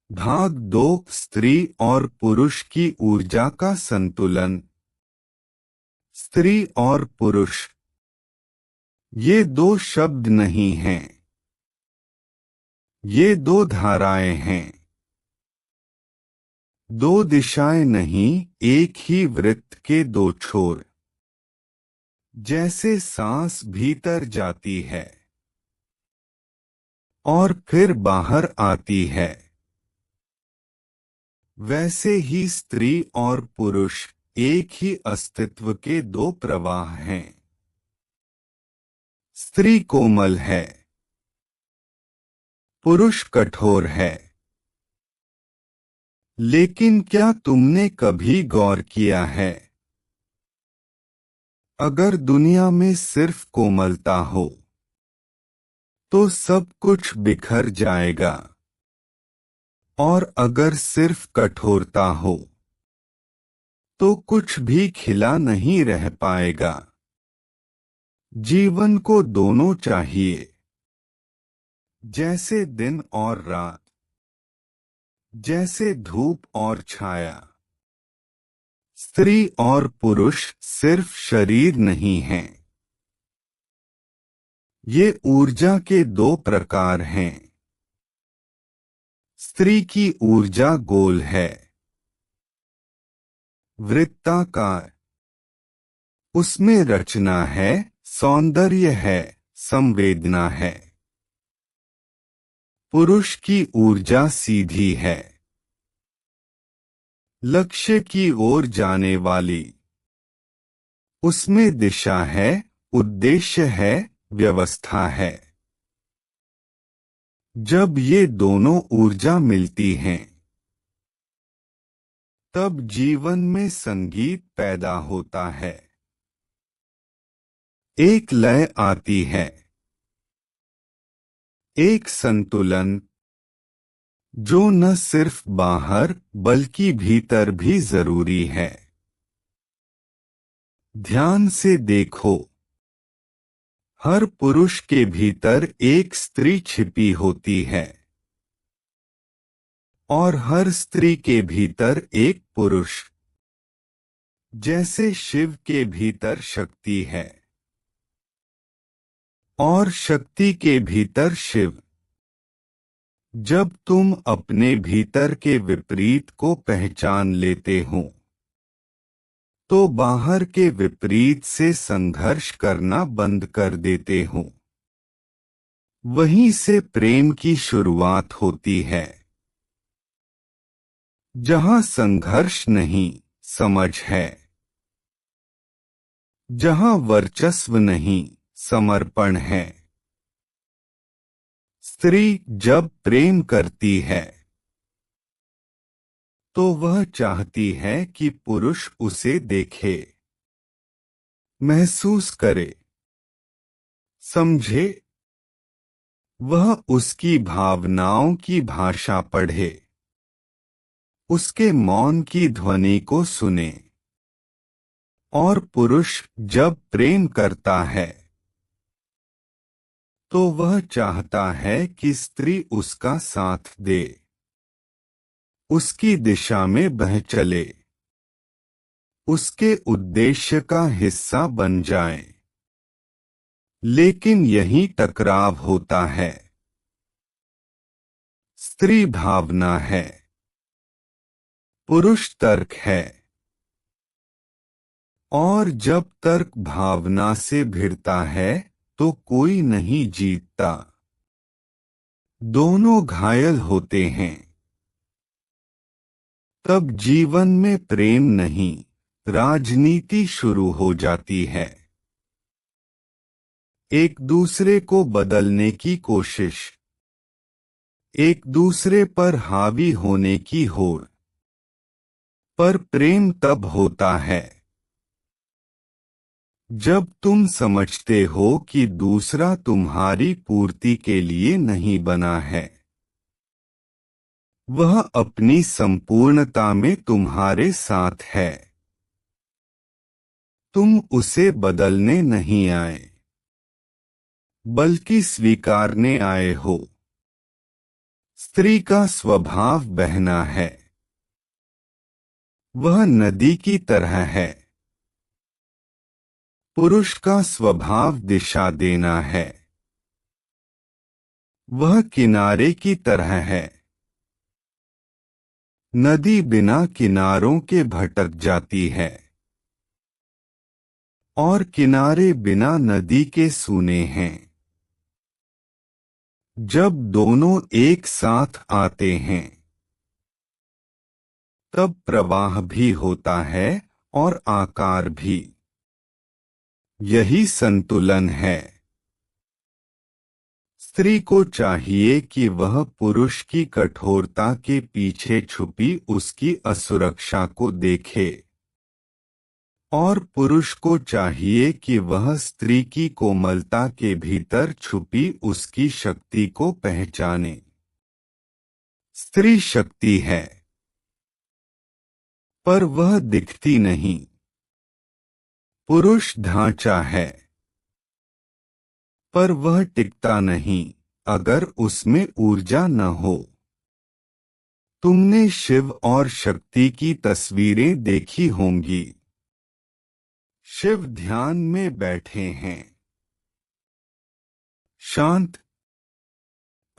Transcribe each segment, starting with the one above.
भाग 2 स्त्री और पुरुष की ऊर्जा का संतुलन। स्त्री और पुरुष ये दो शब्द नहीं हैं, ये दो धाराएं हैं। दो दिशाएं नहीं, एक ही वृत्त के दो छोर। जैसे सांस भीतर जाती है और फिर बाहर आती है, वैसे ही स्त्री और पुरुष एक ही अस्तित्व के दो प्रवाह हैं। स्त्री कोमल है, पुरुष कठोर है। लेकिन क्या तुमने कभी गौर किया है, अगर दुनिया में सिर्फ कोमलता हो तो सब कुछ बिखर जाएगा, और अगर सिर्फ कठोरता हो तो कुछ भी खिला नहीं रह पाएगा। जीवन को दोनों चाहिए, जैसे दिन और रात, जैसे धूप और छाया। स्त्री और पुरुष सिर्फ शरीर नहीं हैं, ये ऊर्जा के दो प्रकार हैं। स्त्री की ऊर्जा गोल है, वृत्ताकार। उसमें रचना है, सौंदर्य है, संवेदना है। पुरुष की ऊर्जा सीधी है, लक्ष्य की ओर जाने वाली। उसमें दिशा है, उद्देश्य है, व्यवस्था है। जब ये दोनों ऊर्जा मिलती हैं, तब जीवन में संगीत पैदा होता है। एक लय आती है, एक संतुलन, जो न सिर्फ बाहर बल्कि भीतर भी जरूरी है। ध्यान से देखो, हर पुरुष के भीतर एक स्त्री छिपी होती है, और हर स्त्री के भीतर एक पुरुष। जैसे शिव के भीतर शक्ति है और शक्ति के भीतर शिव। जब तुम अपने भीतर के विपरीत को पहचान लेते हो तो बाहर के विपरीत से संघर्ष करना बंद कर देते हो। वहीं से प्रेम की शुरुआत होती है, जहां संघर्ष नहीं, समझ है। जहां वर्चस्व नहीं, समर्पण है। स्त्री जब प्रेम करती है तो वह चाहती है कि पुरुष उसे देखे, महसूस करे, समझे। वह उसकी भावनाओं की भाषा पढ़े, उसके मौन की ध्वनि को सुने। और पुरुष जब प्रेम करता है तो वह चाहता है कि स्त्री उसका साथ दे, उसकी दिशा में बह चले, उसके उद्देश्य का हिस्सा बन जाए। लेकिन यही टकराव होता है। स्त्री भावना है, पुरुष तर्क है। और जब तर्क भावना से भिड़ता है तो कोई नहीं जीतता, दोनों घायल होते हैं। तब जीवन में प्रेम नहीं, राजनीति शुरू हो जाती है। एक दूसरे को बदलने की कोशिश, एक दूसरे पर हावी होने की होड़। पर प्रेम तब होता है जब तुम समझते हो कि दूसरा तुम्हारी पूर्ति के लिए नहीं बना है, वह अपनी संपूर्णता में तुम्हारे साथ है। तुम उसे बदलने नहीं आए, बल्कि स्वीकारने आए हो। स्त्री का स्वभाव बहना है, वह नदी की तरह है। पुरुष का स्वभाव दिशा देना है, वह किनारे की तरह है। नदी बिना किनारों के भटक जाती है और किनारे बिना नदी के सूने हैं। जब दोनों एक साथ आते हैं तब प्रवाह भी होता है और आकार भी। यही संतुलन है। स्त्री को चाहिए कि वह पुरुष की कठोरता के पीछे छुपी उसकी असुरक्षा को देखे और पुरुष को चाहिए कि वह स्त्री की कोमलता के भीतर छुपी उसकी शक्ति को पहचाने। स्त्री शक्ति है पर वह दिखती नहीं। पुरुष ढांचा है पर वह टिकता नहीं अगर उसमें ऊर्जा न हो। तुमने शिव और शक्ति की तस्वीरें देखी होंगी। शिव ध्यान में बैठे हैं, शांत,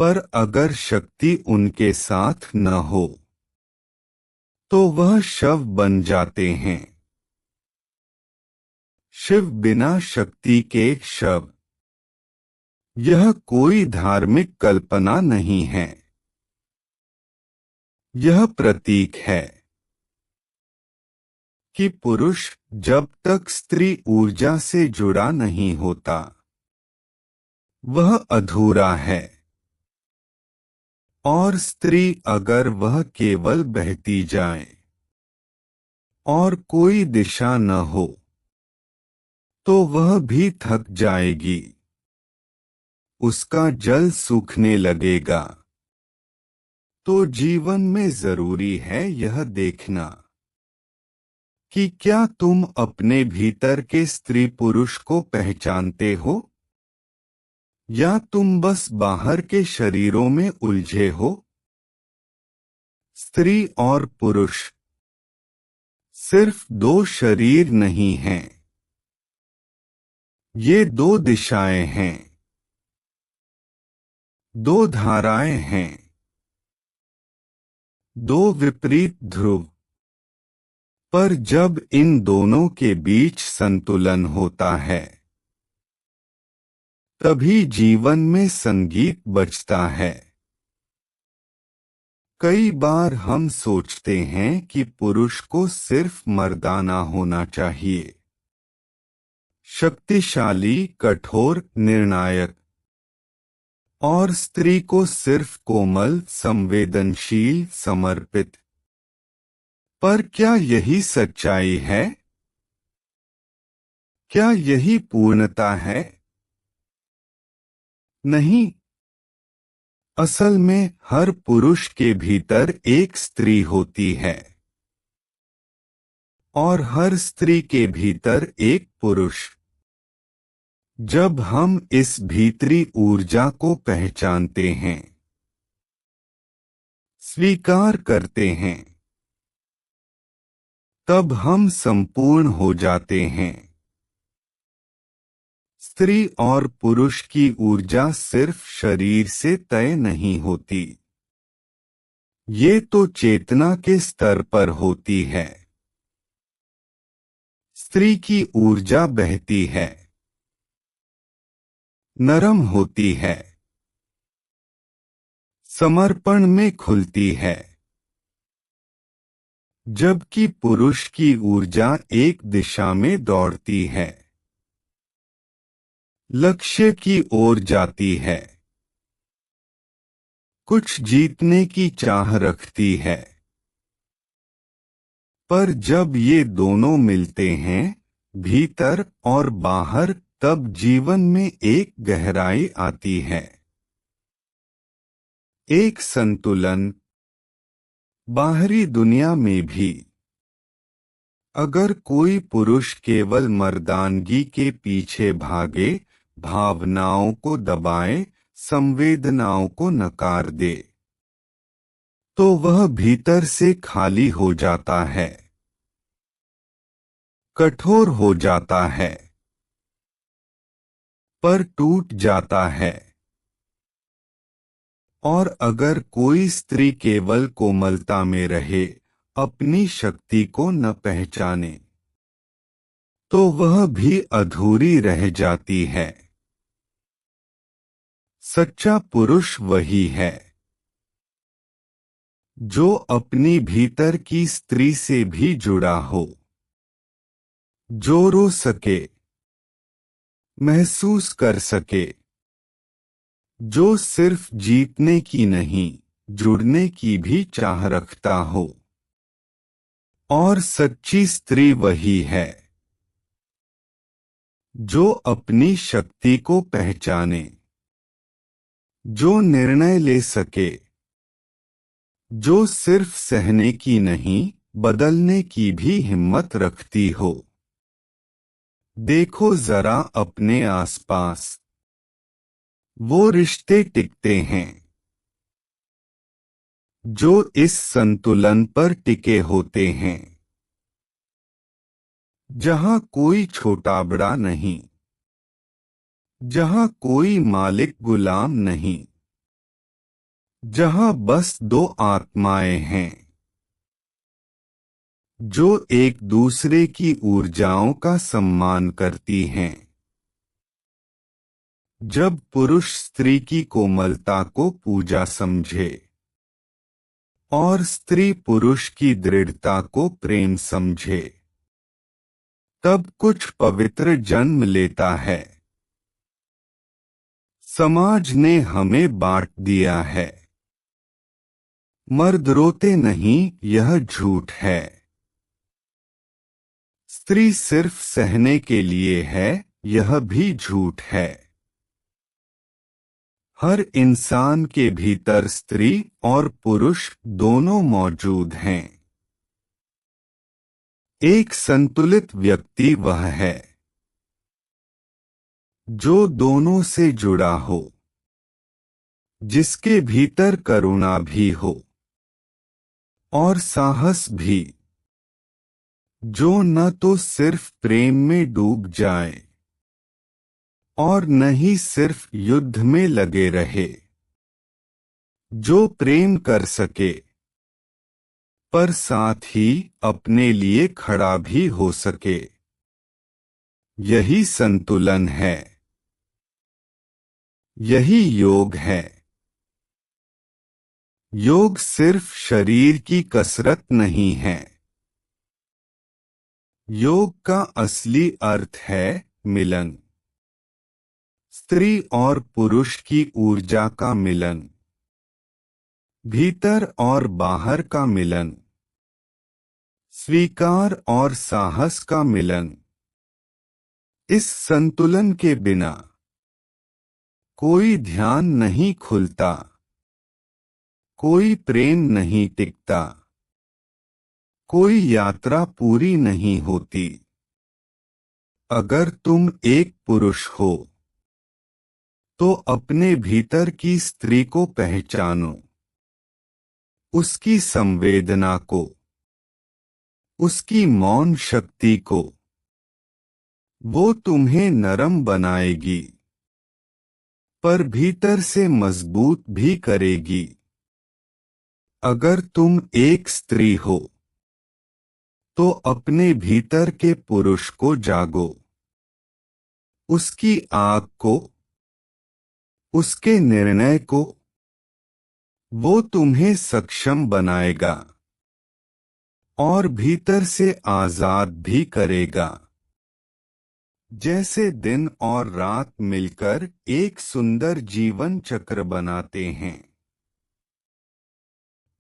पर अगर शक्ति उनके साथ न हो तो वह शव बन जाते हैं। शिव बिना शक्ति के शव। यह कोई धार्मिक कल्पना नहीं है, यह प्रतीक है कि पुरुष जब तक स्त्री ऊर्जा से जुड़ा नहीं होता वह अधूरा है और स्त्री अगर वह केवल बहती जाए और कोई दिशा न हो तो वह भी थक जाएगी, उसका जल सूखने लगेगा। तो जीवन में जरूरी है यह देखना कि क्या तुम अपने भीतर के स्त्री पुरुष को पहचानते हो या तुम बस बाहर के शरीरों में उलझे हो। स्त्री और पुरुष सिर्फ दो शरीर नहीं हैं, ये दो दिशाएं हैं, दो धाराएं हैं, दो विपरीत ध्रुव। पर जब इन दोनों के बीच संतुलन होता है तभी जीवन में संगीत बजता है। कई बार हम सोचते हैं कि पुरुष को सिर्फ मर्दाना होना चाहिए, शक्तिशाली, कठोर, निर्णायक, और स्त्री को सिर्फ कोमल, संवेदनशील, समर्पित। पर क्या यही सच्चाई है? क्या यही पूर्णता है? नहीं। असल में हर पुरुष के भीतर एक स्त्री होती है और हर स्त्री के भीतर एक पुरुष। जब हम इस भीतरी ऊर्जा को पहचानते हैं, स्वीकार करते हैं, तब हम संपूर्ण हो जाते हैं। स्त्री और पुरुष की ऊर्जा सिर्फ शरीर से तय नहीं होती, ये तो चेतना के स्तर पर होती है। स्त्री की ऊर्जा बहती है, नरम होती है, समर्पण में खुलती है, जबकि पुरुष की ऊर्जा एक दिशा में दौड़ती है, लक्ष्य की ओर जाती है, कुछ जीतने की चाह रखती है। पर जब ये दोनों मिलते हैं, भीतर और बाहर, तब जीवन में एक गहराई आती है, एक संतुलन। बाहरी दुनिया में भी अगर कोई पुरुष केवल मर्दानगी के पीछे भागे, भावनाओं को दबाए, संवेदनाओं को नकार दे, तो वह भीतर से खाली हो जाता है, कठोर हो जाता है, पर टूट जाता है। और अगर कोई स्त्री केवल कोमलता में रहे, अपनी शक्ति को न पहचाने, तो वह भी अधूरी रह जाती है। सच्चा पुरुष वही है जो अपनी भीतर की स्त्री से भी जुड़ा हो, जो रो सके, महसूस कर सके, जो सिर्फ जीतने की नहीं, जुड़ने की भी चाह रखता हो। और सच्ची स्त्री वही है जो अपनी शक्ति को पहचाने, जो निर्णय ले सके, जो सिर्फ सहने की नहीं, बदलने की भी हिम्मत रखती हो। देखो जरा अपने आसपास, वो रिश्ते टिकते हैं जो इस संतुलन पर टिके होते हैं, जहां कोई छोटा बड़ा नहीं, जहां कोई मालिक गुलाम नहीं, जहां बस दो आत्माएं हैं जो एक दूसरे की ऊर्जाओं का सम्मान करती हैं। जब पुरुष स्त्री की कोमलता को पूजा समझे और स्त्री पुरुष की दृढ़ता को प्रेम समझे, तब कुछ पवित्र जन्म लेता है। समाज ने हमें बांट दिया है। मर्द रोते नहीं, यह झूठ है। स्त्री सिर्फ सहने के लिए है, यह भी झूठ है। हर इंसान के भीतर स्त्री और पुरुष दोनों मौजूद हैं। एक संतुलित व्यक्ति वह है जो दोनों से जुड़ा हो, जिसके भीतर करुणा भी हो और साहस भी, जो न तो सिर्फ प्रेम में डूब जाए और न ही सिर्फ युद्ध में लगे रहे, जो प्रेम कर सके पर साथ ही अपने लिए खड़ा भी हो सके। यही संतुलन है, यही योग है। योग सिर्फ शरीर की कसरत नहीं है। योग का असली अर्थ है मिलन, स्त्री और पुरुष की ऊर्जा का मिलन, भीतर और बाहर का मिलन, स्वीकार और साहस का मिलन। इस संतुलन के बिना कोई ध्यान नहीं खुलता, कोई प्रेम नहीं टिकता, कोई यात्रा पूरी नहीं होती। अगर तुम एक पुरुष हो तो अपने भीतर की स्त्री को पहचानो, उसकी संवेदना को, उसकी मौन शक्ति को। वो तुम्हें नरम बनाएगी पर भीतर से मजबूत भी करेगी। अगर तुम एक स्त्री हो तो अपने भीतर के पुरुष को जागो, उसकी आग को, उसके निर्णय को। वो तुम्हें सक्षम बनाएगा और भीतर से आजाद भी करेगा। जैसे दिन और रात मिलकर एक सुंदर जीवन चक्र बनाते हैं,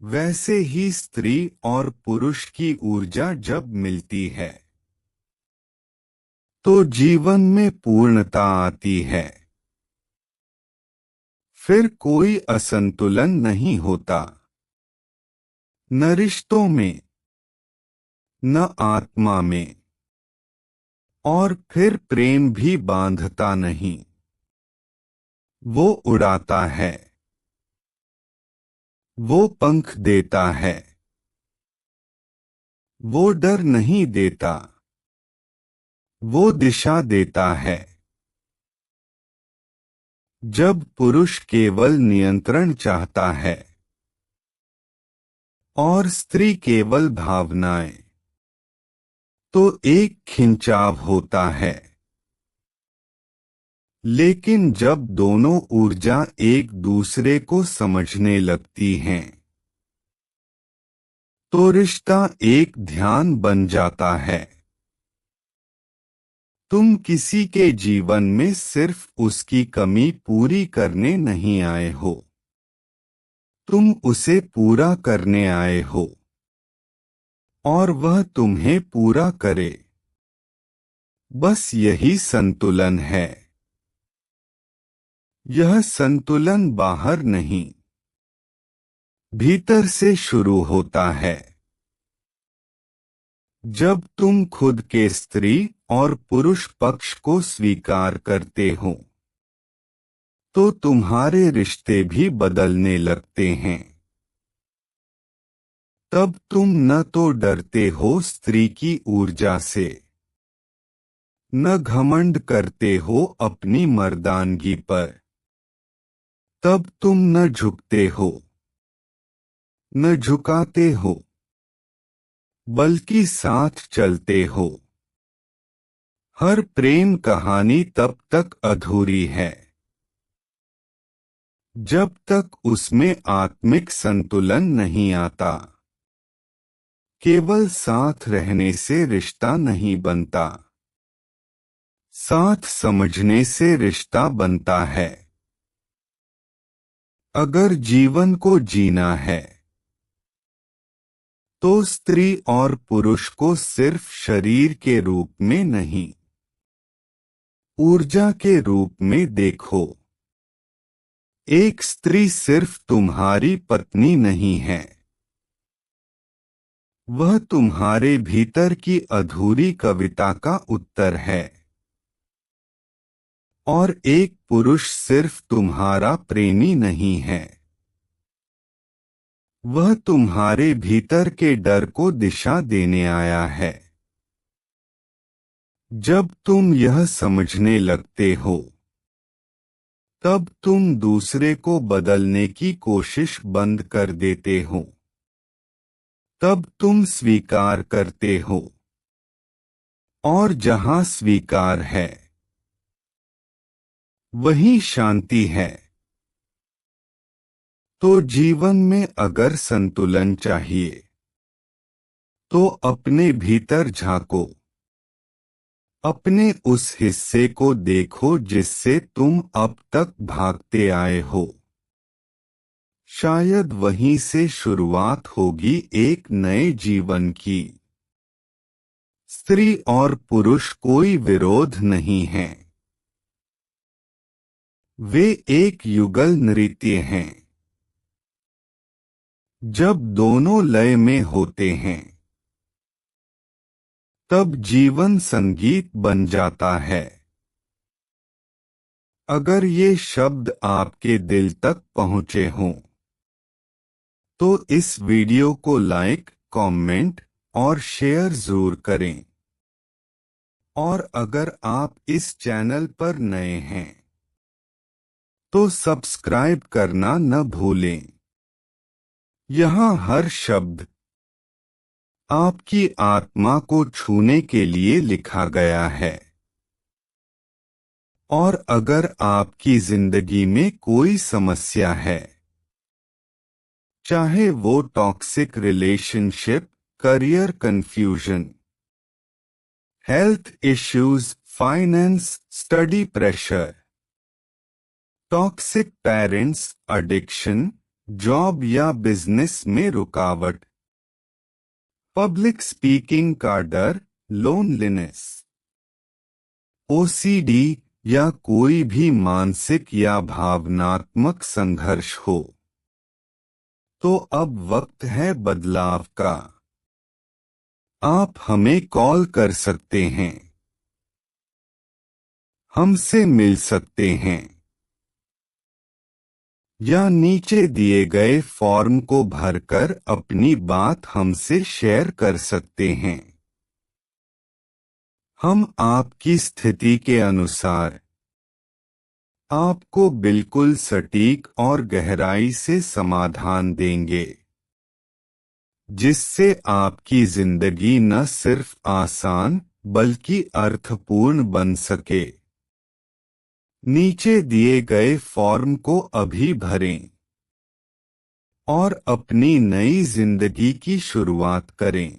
वैसे ही स्त्री और पुरुष की ऊर्जा जब मिलती है तो जीवन में पूर्णता आती है। फिर कोई असंतुलन नहीं होता, न रिश्तों में, न आत्मा में, और फिर प्रेम भी बांधता नहीं, वो उड़ाता है। वो पंख देता है, वो डर नहीं देता, वो दिशा देता है। जब पुरुष केवल नियंत्रण चाहता है और स्त्री केवल भावनाएं, तो एक खिंचाव होता है। लेकिन जब दोनों ऊर्जा एक दूसरे को समझने लगती हैं, तो रिश्ता एक ध्यान बन जाता है। तुम किसी के जीवन में सिर्फ उसकी कमी पूरी करने नहीं आए हो, तुम उसे पूरा करने आए हो और वह तुम्हें पूरा करे। बस यही संतुलन है। यह संतुलन बाहर नहीं, भीतर से शुरू होता है। जब तुम खुद के स्त्री और पुरुष पक्ष को स्वीकार करते हो, तो तुम्हारे रिश्ते भी बदलने लगते हैं। तब तुम न तो डरते हो स्त्री की ऊर्जा से, न घमंड करते हो अपनी मर्दानगी पर। तब तुम न झुकते हो, न झुकाते हो, बल्कि साथ चलते हो। हर प्रेम कहानी तब तक अधूरी है जब तक उसमें आत्मिक संतुलन नहीं आता। केवल साथ रहने से रिश्ता नहीं बनता, साथ समझने से रिश्ता बनता है। अगर जीवन को जीना है, तो स्त्री और पुरुष को सिर्फ शरीर के रूप में नहीं, ऊर्जा के रूप में देखो। एक स्त्री सिर्फ तुम्हारी पत्नी नहीं है, वह तुम्हारे भीतर की अधूरी कविता का उत्तर है। और एक पुरुष सिर्फ तुम्हारा प्रेमी नहीं है, वह तुम्हारे भीतर के डर को दिशा देने आया है। जब तुम यह समझने लगते हो, तब तुम दूसरे को बदलने की कोशिश बंद कर देते हो। तब तुम स्वीकार करते हो, और जहां स्वीकार है, वहीं शांति है। तो जीवन में अगर संतुलन चाहिए, तो अपने भीतर झांको, अपने उस हिस्से को देखो जिससे तुम अब तक भागते आए हो। शायद वहीं से शुरुआत होगी एक नए जीवन की। स्त्री और पुरुष कोई विरोध नहीं है, वे एक युगल नृत्य हैं। जब दोनों लय में होते हैं, तब जीवन संगीत बन जाता है। अगर ये शब्द आपके दिल तक पहुंचे हों, तो इस वीडियो को लाइक, कमेंट और शेयर जरूर करें। और अगर आप इस चैनल पर नए हैं, तो सब्सक्राइब करना न भूलें। यहाँ हर शब्द आपकी आत्मा को छूने के लिए लिखा गया है। और अगर आपकी जिंदगी में कोई समस्या है, चाहे वो toxic relationship, career confusion, health issues, finance, study pressure, toxic parents, addiction, job या बिजनेस में रुकावट, पब्लिक स्पीकिंग का डर, लोनलीनेस, ओसीडी या कोई भी मानसिक या भावनात्मक संघर्ष हो, तो अब वक्त है बदलाव का। आप हमें कॉल कर सकते हैं, हमसे मिल सकते हैं। या नीचे दिए गए फॉर्म को भरकर अपनी बात हमसे शेयर कर सकते हैं। हम आपकी स्थिति के अनुसार आपको बिल्कुल सटीक और गहराई से समाधान देंगे, जिससे आपकी जिंदगी न सिर्फ आसान बल्कि अर्थपूर्ण बन सके। नीचे दिए गए फॉर्म को अभी भरें और अपनी नई जिंदगी की शुरुआत करें।